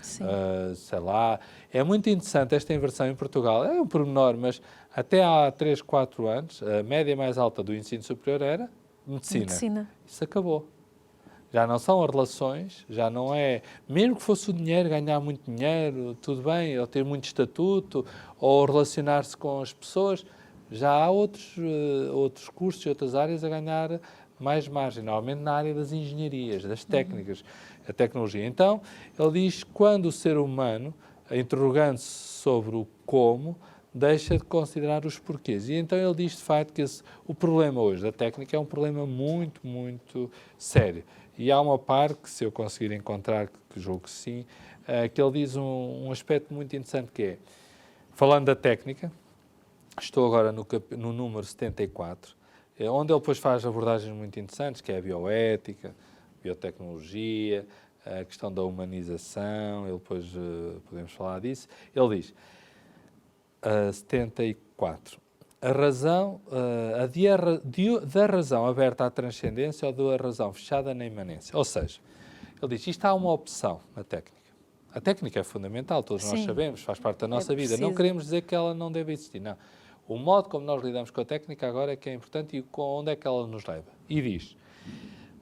sei lá. É muito interessante esta inversão em Portugal. É um pormenor, mas até há 3, 4 anos, a média mais alta do ensino superior era medicina. Isso acabou. Já não são as relações, já não é... Mesmo que fosse o dinheiro, ganhar muito dinheiro, tudo bem, ou ter muito estatuto, ou relacionar-se com as pessoas, já há outros cursos e outras áreas a ganhar mais margem, normalmente na área das engenharias, das técnicas, a tecnologia. Então, ele diz que quando o ser humano, interrogando-se sobre o como, deixa de considerar os porquês. E então ele diz, de facto, que o problema hoje da técnica é um problema muito, muito sério. E há uma parte que, se eu conseguir encontrar, que julgo que sim, que ele diz um aspecto muito interessante que é, falando da técnica, estou agora no número 74, onde ele depois faz abordagens muito interessantes, que é a bioética, biotecnologia, a questão da humanização, ele depois podemos falar disso. Ele diz, 74, a razão, da razão aberta à transcendência ou da razão fechada na imanência. Ou seja, ele diz, isto há uma opção na técnica. A técnica é fundamental, todos nós sabemos, faz parte da nossa vida. Não queremos dizer que ela não deve existir, não. O modo como nós lidamos com a técnica agora é que é importante e onde é que ela nos leva. E diz,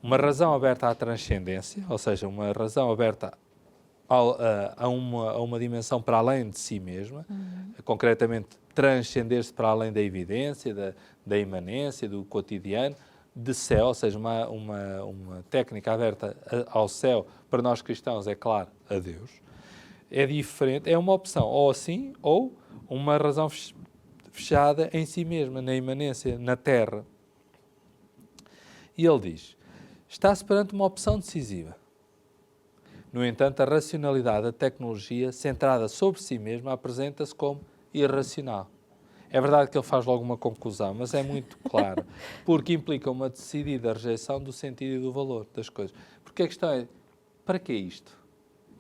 uma razão aberta à transcendência, ou seja, uma razão aberta a uma dimensão para além de si mesma, concretamente transcender-se para além da evidência, da imanência, do cotidiano, de céu, ou seja, uma técnica aberta ao céu, para nós cristãos, é claro, a Deus. É diferente, é uma opção, ou assim, ou uma razão fechada em si mesma, na imanência, na terra. E ele diz, está-se perante uma opção decisiva. No entanto, a racionalidade da tecnologia, centrada sobre si mesma, apresenta-se como irracional. É verdade que ele faz logo uma conclusão, mas é muito claro, porque implica uma decidida rejeição do sentido e do valor das coisas. Porque a questão é, para que isto?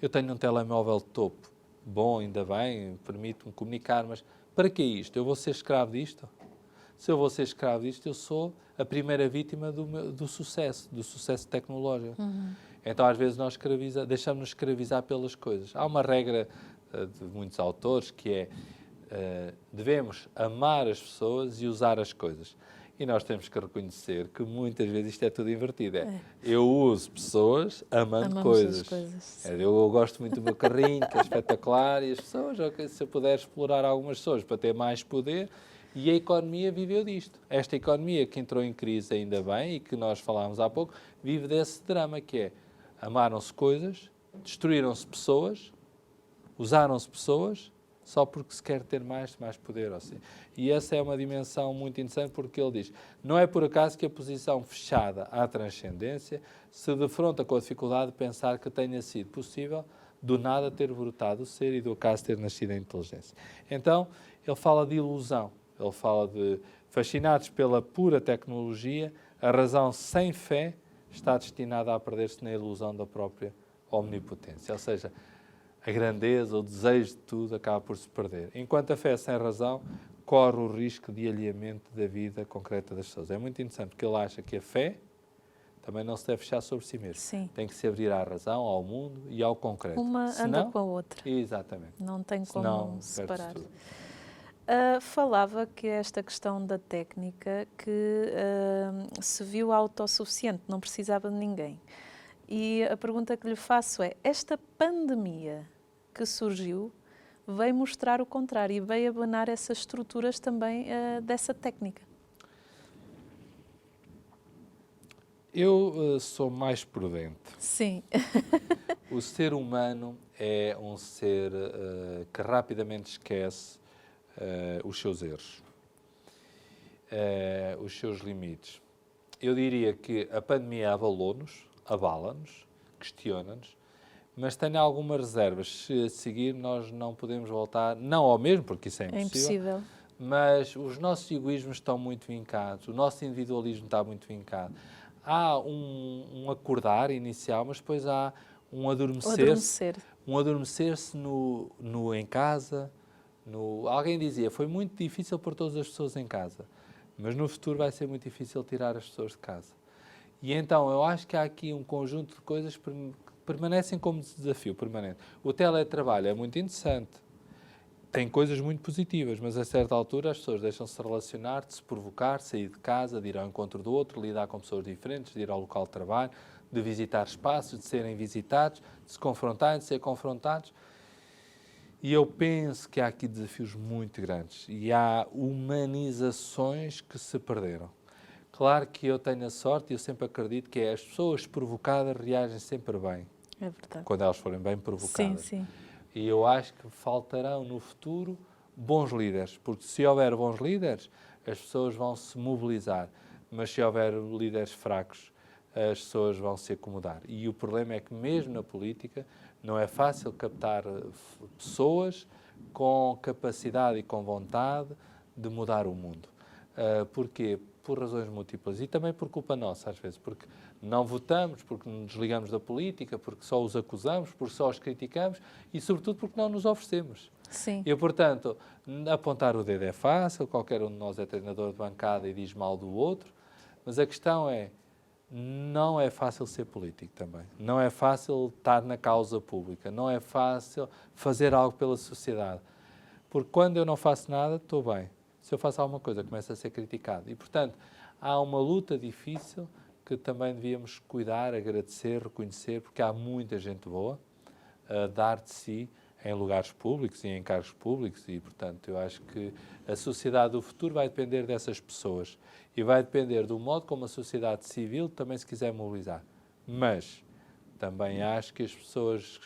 Eu tenho um telemóvel de topo, bom, ainda bem, permite-me comunicar, mas para que isto? Eu vou ser escravo disto? Se eu vou ser escravo disto, eu sou a primeira vítima do sucesso tecnológico. Então, às vezes, nós deixamos-nos escravizar pelas coisas. Há uma regra de muitos autores que é devemos amar as pessoas e usar as coisas. E nós temos que reconhecer que muitas vezes isto é tudo invertido. Eu uso pessoas amando coisas. Eu gosto muito do meu carrinho, que é espetacular, e as pessoas, se eu puder explorar algumas pessoas para ter mais poder, e a economia viveu disto. Esta economia que entrou em crise ainda bem, e que nós falámos há pouco, vive desse drama que é, amaram-se coisas, destruíram-se pessoas, usaram-se pessoas, só porque se quer ter mais poder. Assim. E essa é uma dimensão muito interessante, porque ele diz, não é por acaso que a posição fechada à transcendência se defronta com a dificuldade de pensar que tenha sido possível do nada ter brotado o ser e do acaso ter nascido a inteligência. Então, ele fala de ilusão, ele fala de fascinados pela pura tecnologia, a razão sem fé está destinada a perder-se na ilusão da própria omnipotência. Ou seja, a grandeza, o desejo de tudo acaba por se perder. Enquanto a fé sem razão corre o risco de alheamento da vida concreta das pessoas. É muito interessante, porque ele acha que a fé também não se deve fechar sobre si mesmo. Sim. Tem que se abrir à razão, ao mundo e ao concreto. Uma anda com a outra. Exatamente. Não tem como separar. Falava que esta questão da técnica, que se viu autossuficiente, não precisava de ninguém. E a pergunta que lhe faço é, esta pandemia que surgiu veio mostrar o contrário e veio abanar essas estruturas também dessa técnica? Eu sou mais prudente. Sim. O ser humano é um ser que rapidamente esquece os seus erros, os seus limites. Eu diria que a pandemia abalou-nos, abala-nos, questiona-nos, mas tenho algumas reservas. Se a seguir nós não podemos voltar, não ao mesmo, porque isso é impossível, mas os nossos egoísmos estão muito vincados, o nosso individualismo está muito vincado. Há um acordar inicial, mas depois há um adormecer-se. Um adormecer-se em casa. Alguém dizia, foi muito difícil pôr todas as pessoas em casa, mas no futuro vai ser muito difícil tirar as pessoas de casa. E então eu acho que há aqui um conjunto de coisas que permanecem como desafio permanente. O teletrabalho é muito interessante, tem coisas muito positivas, mas a certa altura as pessoas deixam-se relacionar, de se provocar, sair de casa, de ir ao encontro do outro, lidar com pessoas diferentes, de ir ao local de trabalho, de visitar espaços, de serem visitados, de se confrontarem, de ser confrontados. E eu penso que há aqui desafios muito grandes e há humanizações que se perderam. Claro que eu tenho a sorte e eu sempre acredito que as pessoas provocadas reagem sempre bem. É verdade. Quando elas forem bem provocadas. Sim, sim. E eu acho que faltarão no futuro bons líderes, porque se houver bons líderes, as pessoas vão se mobilizar. Mas se houver líderes fracos, as pessoas vão se acomodar. E o problema é que mesmo na política não é fácil captar pessoas com capacidade e com vontade de mudar o mundo. Porquê? Por razões múltiplas e também por culpa nossa, às vezes, porque não votamos, porque nos desligamos da política, porque só os acusamos, porque só os criticamos e, sobretudo, porque não nos oferecemos. Sim. E, portanto, apontar o dedo é fácil, qualquer um de nós é treinador de bancada e diz mal do outro, mas a questão é, não é fácil ser político também, não é fácil estar na causa pública, não é fácil fazer algo pela sociedade, porque quando eu não faço nada, estou bem. Se eu faço alguma coisa, começa a ser criticado. E, portanto, há uma luta difícil que também devíamos cuidar, agradecer, reconhecer, porque há muita gente boa a dar de si em lugares públicos e em cargos públicos e, portanto, eu acho que a sociedade do futuro vai depender dessas pessoas e vai depender do modo como a sociedade civil também se quiser mobilizar. Mas também acho que as pessoas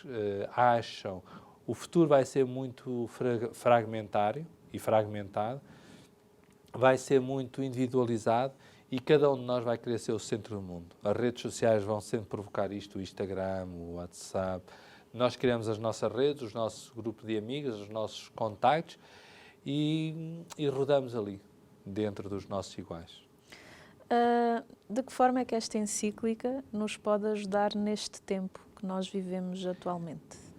acham o futuro vai ser muito fragmentário e fragmentado, vai ser muito individualizado e cada um de nós vai querer ser o centro do mundo. As redes sociais vão sempre provocar isto, o Instagram, o WhatsApp. Nós criamos as nossas redes, os nossos grupos de amigos, os nossos contactos e rodamos ali, dentro dos nossos iguais. De que forma é que esta encíclica nos pode ajudar neste tempo que nós vivemos atualmente?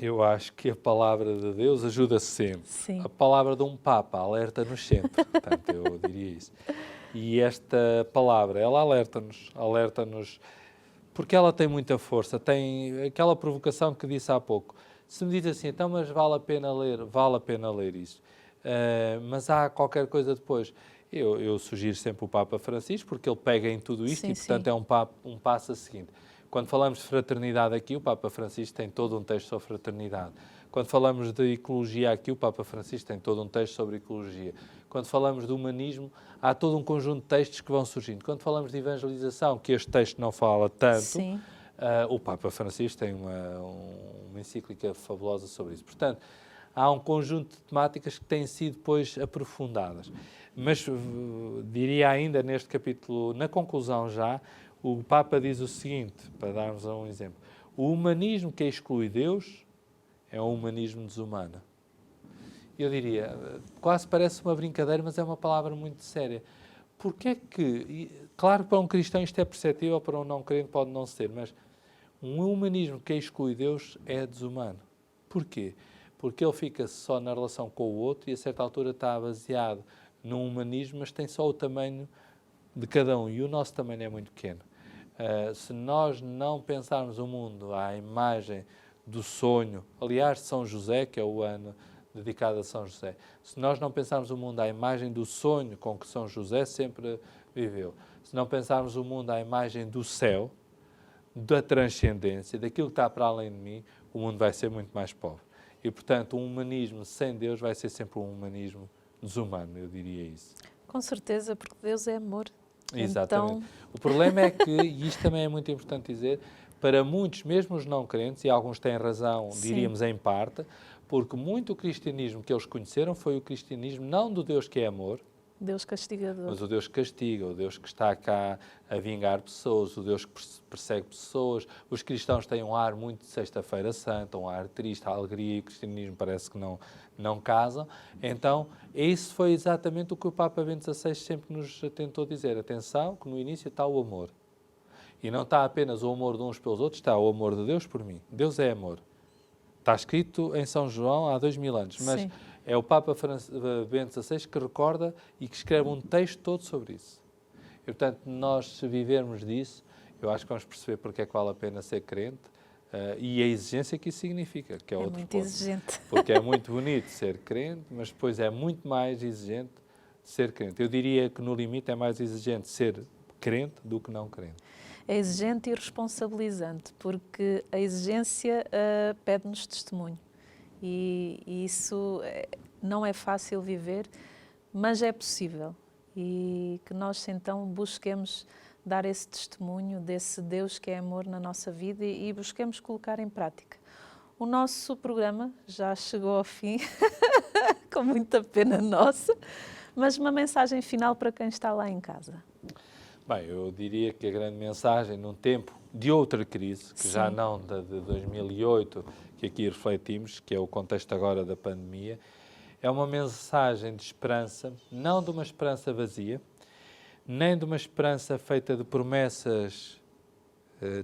Eu acho que a palavra de Deus ajuda sempre. Sim. A palavra de um Papa alerta-nos sempre. Portanto, eu diria isso. E esta palavra, ela alerta-nos, porque ela tem muita força, tem aquela provocação que disse há pouco. Se me diz assim, então, mas vale a pena ler isso. Mas há qualquer coisa depois. Eu sugiro sempre o Papa Francisco, porque ele pega em tudo isto Sim, e, portanto, sim. é um passo a seguinte. Quando falamos de fraternidade aqui, o Papa Francisco tem todo um texto sobre fraternidade. Quando falamos de ecologia aqui, o Papa Francisco tem todo um texto sobre ecologia. Quando falamos de humanismo, há todo um conjunto de textos que vão surgindo. Quando falamos de evangelização, que este texto não fala tanto, Sim. o Papa Francisco tem uma encíclica fabulosa sobre isso. Portanto, há um conjunto de temáticas que têm sido depois aprofundadas. Mas diria ainda neste capítulo, na conclusão já, o Papa diz o seguinte, para darmos um exemplo. O humanismo que exclui Deus é um humanismo desumano. Eu diria, quase parece uma brincadeira, mas é uma palavra muito séria. Porque é que, claro que para um cristão isto é perceptível, para um não crente pode não ser, mas um humanismo que exclui Deus é desumano. Porquê? Porque ele fica só na relação com o outro e a certa altura está baseado num humanismo, mas tem só o tamanho de cada um e o nosso tamanho é muito pequeno. Se nós não pensarmos o mundo à imagem do sonho, aliás, São José, que é o ano dedicado a São José, se nós não pensarmos o mundo à imagem do sonho com que São José sempre viveu, se não pensarmos o mundo à imagem do céu, da transcendência, daquilo que está para além de mim, o mundo vai ser muito mais pobre. E, portanto, um humanismo sem Deus vai ser sempre um humanismo desumano, eu diria isso. Com certeza, porque Deus é amor. Exatamente. Então, O problema é que, e isto também é muito importante dizer, para muitos, mesmo os não crentes, e alguns têm razão, sim, diríamos em parte, porque muito o cristianismo que eles conheceram foi o cristianismo não do Deus que é amor, Deus castigador. mas o Deus que castiga, o Deus que está cá a vingar pessoas, o Deus que persegue pessoas. Os cristãos têm um ar muito de Sexta-feira Santa, um ar triste, a alegria e o cristianismo parece que não casam. Então, isso foi exatamente o que o Papa Bento XVI sempre nos tentou dizer. Atenção, que no início está o amor. E não está apenas o amor de uns pelos outros, está o amor de Deus por mim. Deus é amor. Está escrito em São João há 2000 anos, mas Sim. é o Papa Bento XVI que recorda e que escreve um texto todo sobre isso. E, portanto, nós, se vivermos disso, eu acho que vamos perceber porque é que vale a pena ser crente e a exigência que isso significa, que é outro muito ponto. exigente. Porque é muito bonito ser crente, mas depois é muito mais exigente ser crente. Eu diria que, no limite, é mais exigente ser crente do que não crente. É exigente e responsabilizante, porque a exigência pede-nos testemunho. E isso não é fácil viver, mas é possível. E que nós então busquemos dar esse testemunho desse Deus que é amor na nossa vida e busquemos colocar em prática. O nosso programa já chegou ao fim, com muita pena nossa, mas uma mensagem final para quem está lá em casa. Bem, eu diria que a grande mensagem, num tempo de outra crise, que Sim. já não da de 2008, que aqui refletimos, que é o contexto agora da pandemia, é uma mensagem de esperança, não de uma esperança vazia, nem de uma esperança feita de promessas,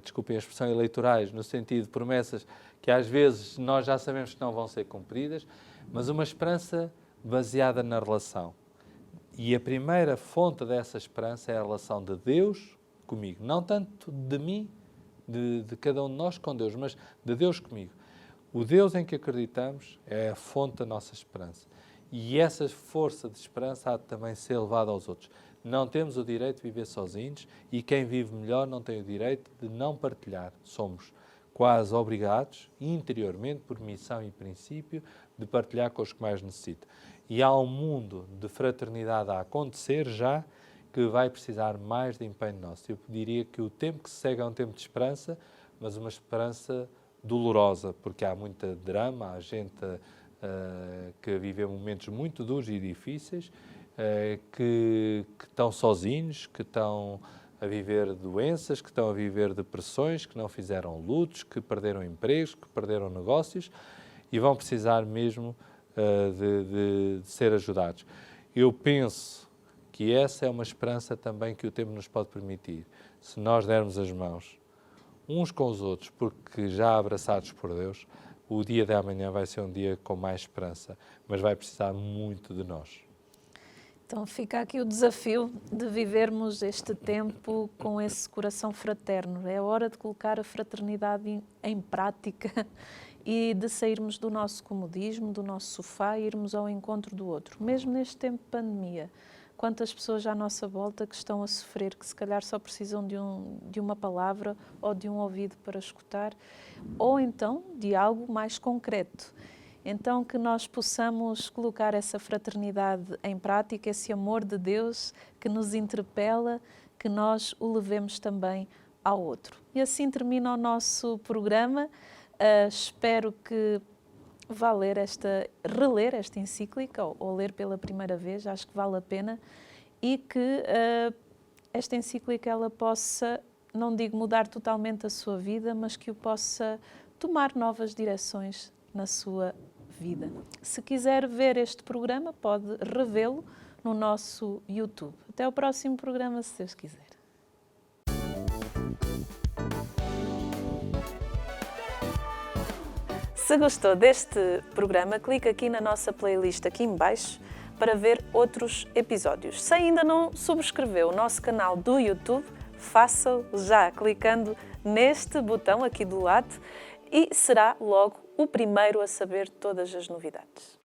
desculpem a expressão, eleitorais, no sentido de promessas que às vezes nós já sabemos que não vão ser cumpridas, mas uma esperança baseada na relação. E a primeira fonte dessa esperança é a relação de Deus comigo. Não tanto de mim, de cada um de nós com Deus, mas de Deus comigo. O Deus em que acreditamos é a fonte da nossa esperança. E essa força de esperança há de também ser levada aos outros. Não temos o direito de viver sozinhos e quem vive melhor não tem o direito de não partilhar. Somos quase obrigados, interiormente, por missão e princípio, de partilhar com os que mais necessitam. E há um mundo de fraternidade a acontecer já que vai precisar mais de empenho nosso. Eu diria que o tempo que se segue é um tempo de esperança, mas uma esperança dolorosa, porque há muita drama, há gente que vive momentos muito duros e difíceis, que estão sozinhos, que estão a viver doenças, que estão a viver depressões, que não fizeram lutos, que perderam empregos, que perderam negócios e vão precisar mesmo de ser ajudados. Eu penso que essa é uma esperança também que o tempo nos pode permitir. Se nós dermos as mãos uns com os outros, porque já abraçados por Deus, o dia de amanhã vai ser um dia com mais esperança, mas vai precisar muito de nós. Então fica aqui o desafio de vivermos este tempo com esse coração fraterno. É hora de colocar a fraternidade em prática e de sairmos do nosso comodismo, do nosso sofá e irmos ao encontro do outro, mesmo neste tempo de pandemia. quantas pessoas à nossa volta que estão a sofrer, que se calhar só precisam de uma palavra ou de um ouvido para escutar, ou então de algo mais concreto. Então que nós possamos colocar essa fraternidade em prática, esse amor de Deus que nos interpela, que nós o levemos também ao outro. E assim termina o nosso programa. Espero que vá reler esta encíclica ou ler pela primeira vez, acho que vale a pena, e que esta encíclica ela possa, não digo mudar totalmente a sua vida, mas que o possa tomar novas direções na sua vida. Se quiser ver este programa, pode revê-lo no nosso YouTube. Até o próximo programa, se Deus quiser. Se gostou deste programa, clique aqui na nossa playlist aqui em baixo para ver outros episódios. Se ainda não subscreveu o nosso canal do YouTube, faça-o já clicando neste botão aqui do lado e será logo o primeiro a saber todas as novidades.